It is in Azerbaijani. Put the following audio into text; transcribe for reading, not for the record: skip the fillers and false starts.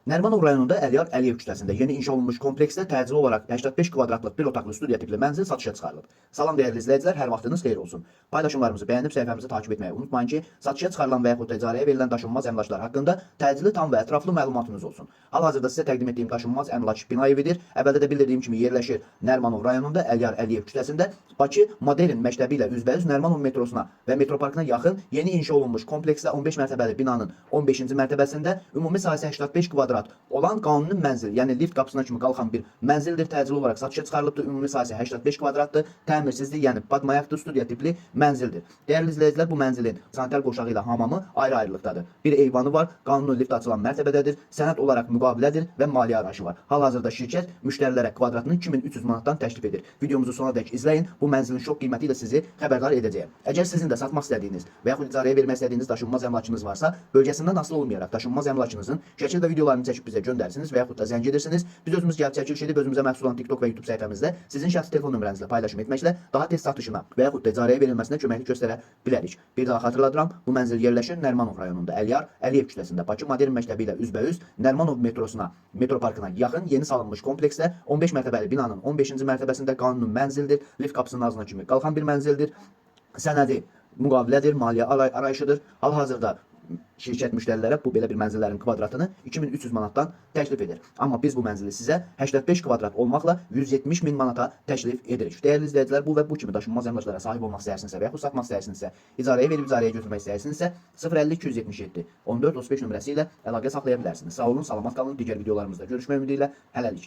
Nərimanov rayonunda Əliyar Əliyev küçəsində yeni inşa olunmuş kompleksdə təcili olaraq 85 kvadratlıq bir otaqlı studiya tipli mənzil satışa çıxarılıb. Salam dəyərli izləyicilər, hər vaxtınız xeyir olsun. Paylaşımlarımızı bəyənib səhifəmizi takip etməyi unutmayın ki, satışa çıxarılan və yaxud da icarəyə verilən daşınmaz əmlaklar haqqında təcili, tam və ətraflı məlumatınız olsun. Hal-hazırda sizə təqdim etdiyim daşınmaz əmlak bina evidir. Əvvəldə də bildirdiyim kimi yerləşir Nərimanov rayonunda Əliyar Əliyev küçəsində. Bakı Modern məktəbi ilə üzbəüz Nərimanov metrosuna və metroparkına yaxın yeni inşa olunmuş kompleksdə 15 mərtəbəli binanın 15-ci mərtəbəsində ümumi sahəsi 85 kvadrat olan qanuni mənzil, yəni lift qapısına kimi qalxan bir mənzildir. Təcili olaraq satışa çıxarılıbdır. Ümumi sahəsi 85 kvadratdır. Təmirsizdir, yəni badmayaqlı studiya tipli mənzildir. Dəyərli izləyicilər, bu mənzilin sanitar qoşağı ilə hamamı ayrı-ayrılıqdadır. Bir eyvanı var, qanuni lift açılan mərtəbədədir, sənəd olaraq müqavilədir və maliyyə arayışı var. Hal-hazırda şirkət müştərilərə kvadratını 2300 manatdan təklif edir. Videomuzu sonadək izləyin. Bu mənzilin şok qiyməti ilə sizi xəbərdar edəcəyəm. Əgər sizin də satmaq istədiyiniz və yaxud icarəyə vermək istədiyiniz daşınmaz əmlakınız varsa, bölgəsindən asılı olmayaraq daşınmaz əmlakınızın şəkil və videolarını çəkib bizə göndərsiniz və yaxud da zəng edirsiniz. Biz özümüz gəlib çəkiliş edib özümüzə məxsus olan TikTok və YouTube səhifəmizdə sizin şəxsi telefon nömrənizlə paylaşım etməklə daha tez satışına və yaxud da icarəyə verilməsinə köməklik göstərə bilərik. Bir daha xatırladıram, bu mənzil yerləşir Nərimanov rayonunda Əliyar Əliyev küçəsində Bakı Modern məktəbi ilə üzbəüz Nərimanov metrosuna, metroparkına yaxın yeni salınmış kompleksdə 15 mərtəbəli binanın 15-ci mərtəbəsində qanuni mənzildir. Lift qapısının ağzına kimi qalxan bir mənzildir. Sənədi müqavilədir, maliyyə arayışıdır. Hal-hazırda şirkət müştərilərə bu belə bir mənzillərin kvadratını 2300 manatdan təklif edir. Amma biz bu mənzili sizə 85 kvadrat olmaqla 170 min manata təklif edirik. Dəyərli izləyicilər, bu və bu kimi daşınmaz əmlaklara sahib olmaq istəyirsinizsə və yaxud satmaq istəyirsinizsə, icarəyə verib icarəyə götürmək istəyirsinizsə 050 277 14 35 nömrəsi ilə əlaqə saxlaya bilərsiniz. Sağ olun, salamat qalın. Digər videolarımızda görüşmək ümidi ilə hələlik.